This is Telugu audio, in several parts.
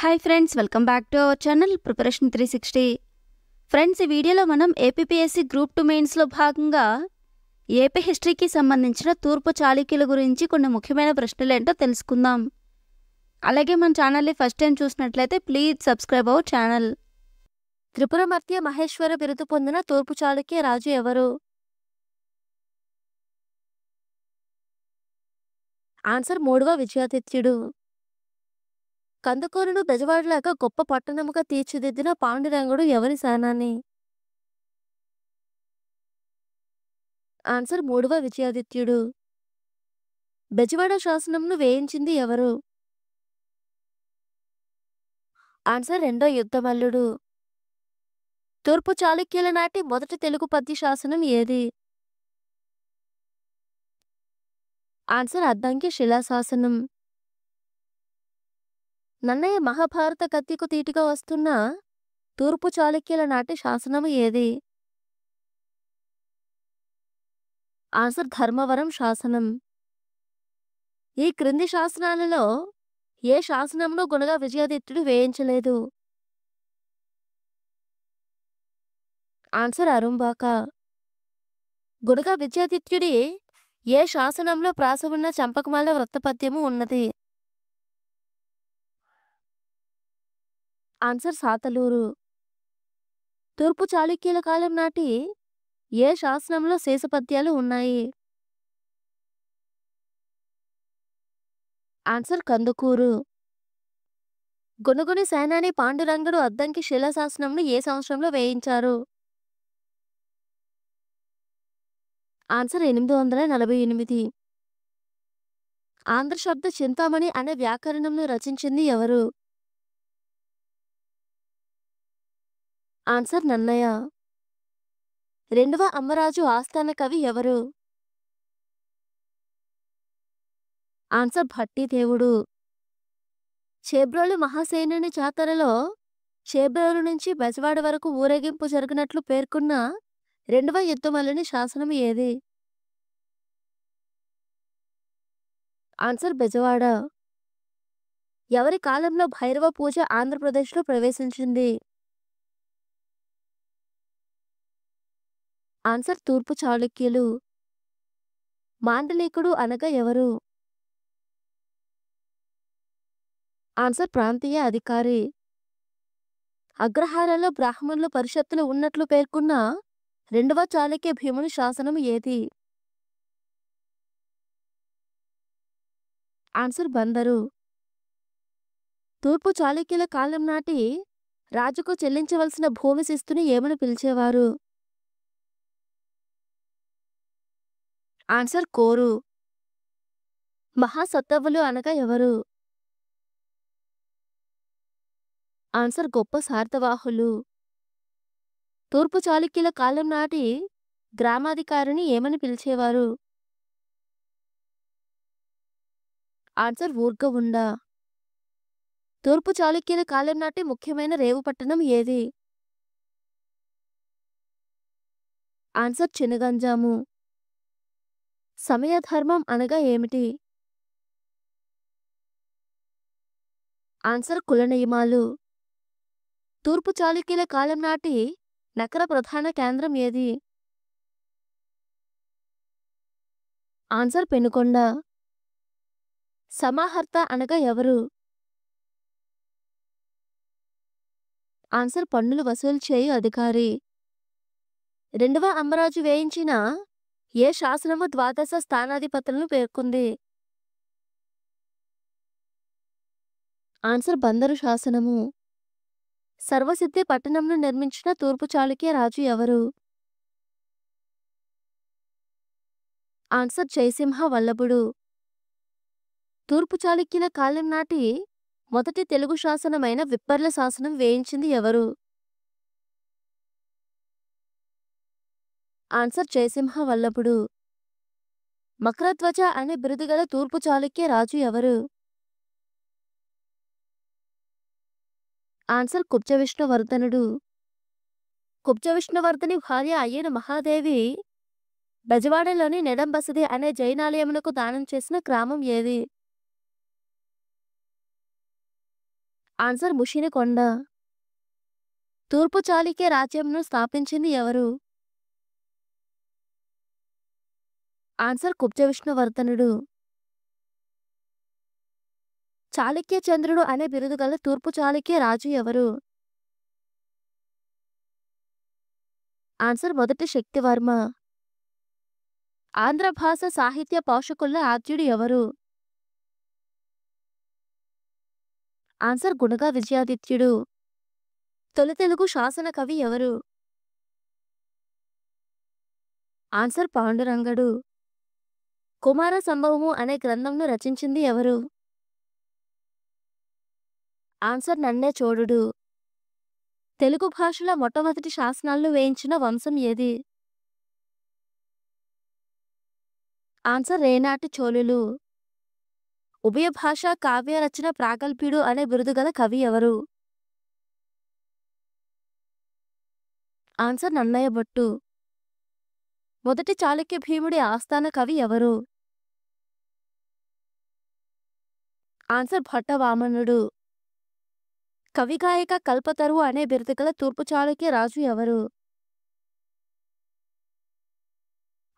Hi friends, welcome back to our channel preparation 360. Friends, ఈ వీడియోలో మనం ఏపీపీఎస్సీ గ్రూప్ 2 మెయిన్స్లో భాగంగా ఏపీ హిస్టరీకి సంబంధించిన తూర్పు చాళుక్యుల గురించి కొన్ని ముఖ్యమైన ప్రశ్నలు ఏంటో తెలుసుకుందాం. అలాగే మన ఛానల్ని ఫస్ట్ టైం చూసినట్లయితే ప్లీజ్ సబ్స్క్రైబ్ అవర్ ఛానల్. త్రిపురమర్త్య మహేశ్వర బిరుదు పొందిన తూర్పు చాళుక్య రాజు ఎవరు? ఆన్సర్ మూడవ విజయాదిత్యుడు. కందుకూరును బెజవాడలాగా గొప్ప పట్టణముగా తీర్చిదిద్దిన పాండురంగుడు ఎవరి సేనాని? ఆన్సర్ మూడవ విజయాదిత్యుడు. బెజవాడ శాసనంను వేయించింది ఎవరు? ఆన్సర్ రెండో యుద్ధమల్లుడు. తూర్పు చాళుక్యుల నాటి మొదటి తెలుగు పద్య శాసనం ఏది? ఆన్సర్ అద్దంకి శిలాశాసనం. నన్నయ్య మహాభారత కత్తికు తీటిగా వస్తున్న తూర్పు చాళుక్యుల నాటి శాసనము ఏది? ఆన్సర్ ధర్మవరం శాసనం. ఈ క్రింది శాసనాలలో ఏ శాసనంలో గుణగా విజయాదిత్యుడు వేయించలేదు? ఆన్సర్ అరుంబాక. గుణగా విజయాదిత్యుడి ఏ శాసనంలో ప్రాసవున్న చంపకమాల వృత్తపద్యము ఉన్నది? ఆన్సర్ సాతలూరు. తూర్పు చాళుక్యుల కాలం నాటి ఏ శాసనంలో శేషపద్యాలు ఉన్నాయి? ఆన్సర్ కందుకూరు. గుణగుని సేనాని పాండురంగడు అద్దంకి శిలాశాసనంను ఏ సంవత్సరంలో వేయించారు? ఆన్సర్ 848. ఆంధ్ర శబ్ద చింతామణి అనే వ్యాకరణంను రచించింది ఎవరు? ఆన్సర్ నన్నయ్య. రెండవ అమ్మరాజు ఆస్థాన కవి ఎవరు? ఆన్సర్ భట్టిదేవుడు. చేబ్రోలు మహాసేనుని జాతరలో చేబ్రోలు నుంచి బెజవాడ వరకు ఊరేగింపు జరిగినట్లు పేర్కొన్న రెండవ యుద్ధమల్లుని శాసనం ఏది? ఆన్సర్ బెజవాడ. ఎవరి కాలంలో భైరవ పూజ ఆంధ్రప్రదేశ్లో ప్రవేశించింది? ఆన్సర్ తూర్పు చాళుక్యులు. మాండలికుడు అనగా ఎవరు? ఆన్సర్ ప్రాంతీయ అధికారి. అగ్రహారంలో బ్రాహ్మణులు పరిషత్తులు ఉన్నట్లు పేర్కొన్న రెండవ చాళుక్య భీముని శాసనం ఏది? ఆన్సర్ బందరు. తూర్పు చాళుక్యుల కాలం నాటి రాజుకు చెల్లించవలసిన భూమి శిస్తుని ఏమని పిలిచేవారు? ఆన్సర్ కోరు. మహాసత్తవులు అనగా ఎవరు? ఆన్సర్ గొప్ప సార్థవాహులు. తూర్పు చాళుక్యుల కాలం నాటి గ్రామాధికారిని ఏమని పిలిచేవారు? ఆన్సర్ ఊర్గవుండ. తూర్పు చాళుక్యుల కాలం నాటి ముఖ్యమైన రేవు పట్టణం ఏది? ఆన్సర్ చినగంజాము. సమయధర్మం అనగా ఏమిటి? ఆన్సర్ కుల నియమాలు. తూర్పు చాళుక్యుల కాలం నాటి నగర ప్రధాన కేంద్రం ఏది? ఆన్సర్ పెనుకొండ. సమాహర్త అనగా ఎవరు? ఆన్సర్ పన్నులు వసూలు చేయు అధికారి. రెండవ అమ్మరాజు వేయించిన ఏ శాసనము ద్వాదశ స్థానాధిపతులను పేర్కొంది? ఆన్సర్ బందరు శాసనము. సర్వసిద్ధి పట్టణంను నిర్మించిన తూర్పు చాళుక్య రాజు ఎవరు? ఆన్సర్ జయసింహ వల్లభుడు. తూర్పు చాళుక్యుల కాలం నాటి మొదటి తెలుగు శాసనమైన విప్పర్ల శాసనం వేయించింది ఎవరు? ఆన్సర్ జయసింహ వల్లభుడు. మకరధ్వజ అనే బిరుదుగల తూర్పు చాళుక్య రాజు ఎవరు? ఆన్సర్ కుబ్జ విష్ణువర్ధనుడు. కుబ్జ విష్ణువర్ధని భార్య అయిన మహాదేవి బెజవాడలోని నెడంబసది అనే జైనాలయమునకు దానం చేసిన గ్రామం ఏది? ఆన్సర్ ముషినికొండ. తూర్పు చాళుక్య రాజ్యంను స్థాపించింది ఎవరు? ఆన్సర్ కుబ్జ విష్ణువర్ధనుడు. చాళుక్య చంద్రుడు అనే బిరుదు గల తూర్పు చాళుక్య రాజు ఎవరు? ఆన్సర్ మొదటి శక్తివర్మ. ఆంధ్ర భాష సాహిత్య పోషకుల్లో ఆద్యుడు ఎవరు? ఆన్సర్ గుణగా విజయాదిత్యుడు. తొలి తెలుగు శాసన కవి ఎవరు? ఆన్సర్ పాండురంగడు. కుమార సంభవము అనే గ్రంథంను రచించింది ఎవరు? ఆన్సర్ నన్నే చోడుడు. తెలుగు భాషలో మొట్టమొదటి శాసనాలను వేయించిన వంశం ఏది? ఆన్సర్ రేనాటి చోళులు. ఉభయ భాషా కావ్య రచన ప్రాగల్భ్యుడు అనే బిరుదు గల కవి ఎవరు? ఆన్సర్ నన్నయ్య భట్టు. మొదటి చాళుక్య భీముడి ఆస్థాన కవి ఎవరు? ఆన్సర్ భట్టవామనుడు. కవిగాయక కల్పతరువు అనే బిరుదు గల తూర్పు చాళుక్య రాజు ఎవరు?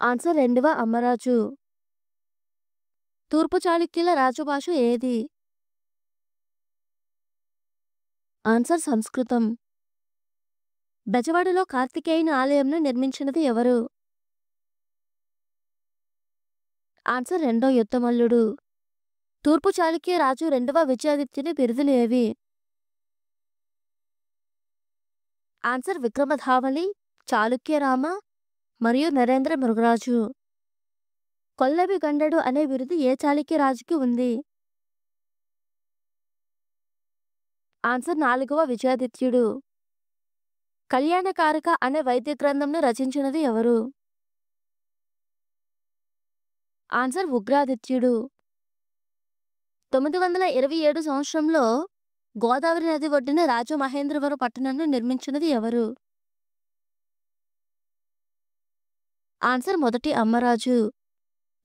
ఆన్సర్ రెండవ అమ్మరాజు. తూర్పు చాళుక్యుల రాజభాష ఏది? ఆన్సర్ సంస్కృతం. బెజవాడలో కార్తికేయుని ఆలయంను నిర్మించినది ఎవరు? ఆన్సర్ రెండో యుద్ధమల్లుడు. తూర్పు చాళుక్య రాజు రెండవ విజయాదిత్యుని బిరుదులు ఏవి? ఆన్సర్ విక్రమధావలి, చాళుక్యరామ మరియు నరేంద్ర మృగరాజు. కొల్లవి గండడు అనే బిరుదు ఏ చాళుక్య రాజుకి ఉంది? ఆన్సర్ నాలుగవ విజయాదిత్యుడు. కళ్యాణకారిక అనే వైద్య గ్రంథంను రచించినది ఎవరు? ఆన్సర్ ఉగ్రాదిత్యుడు. 927 సంవత్సరంలో గోదావరి నది ఒడ్డున రాజమహేంద్రవరం పట్టణంను నిర్మించినది ఎవరు? ఆన్సర్ మొదటి అమ్మరాజు.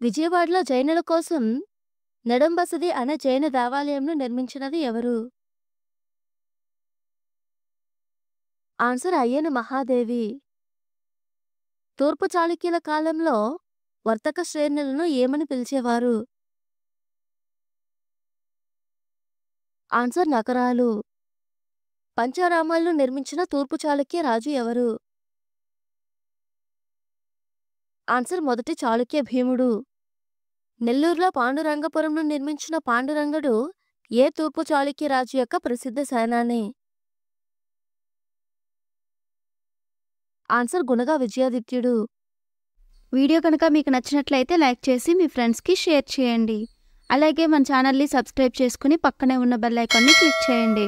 విజయవాడలో జైనుల కోసం నెడంబసది అనే జైన దేవాలయంను నిర్మించినది ఎవరు? ఆన్సర్ అయ్యన మహాదేవి. తూర్పు చాళుక్యుల కాలంలో వర్తక శ్రేణులను ఏమని పిలిచేవారు? ఆన్సర్ నగరాలు. పంచారామాలను నిర్మించిన తూర్పు చాళుక్య రాజు ఎవరు? ఆన్సర్ మొదటి చాళుక్య భీముడు. నెల్లూరులో పాండురంగపురంను నిర్మించిన పాండురంగడు ఏ తూర్పు చాళుక్య రాజు యొక్క ప్రసిద్ధ సేనాని? ఆన్సర్ గుణగా విజయాదిత్యుడు. వీడియో కనుక మీకు నచ్చినట్లయితే లైక్ చేసి మీ ఫ్రెండ్స్కి షేర్ చేయండి. అలాగే మన ఛానల్ని సబ్స్క్రైబ్ చేసుకుని పక్కనే ఉన్న బెల్ ఐకాన్ని క్లిక్ చేయండి.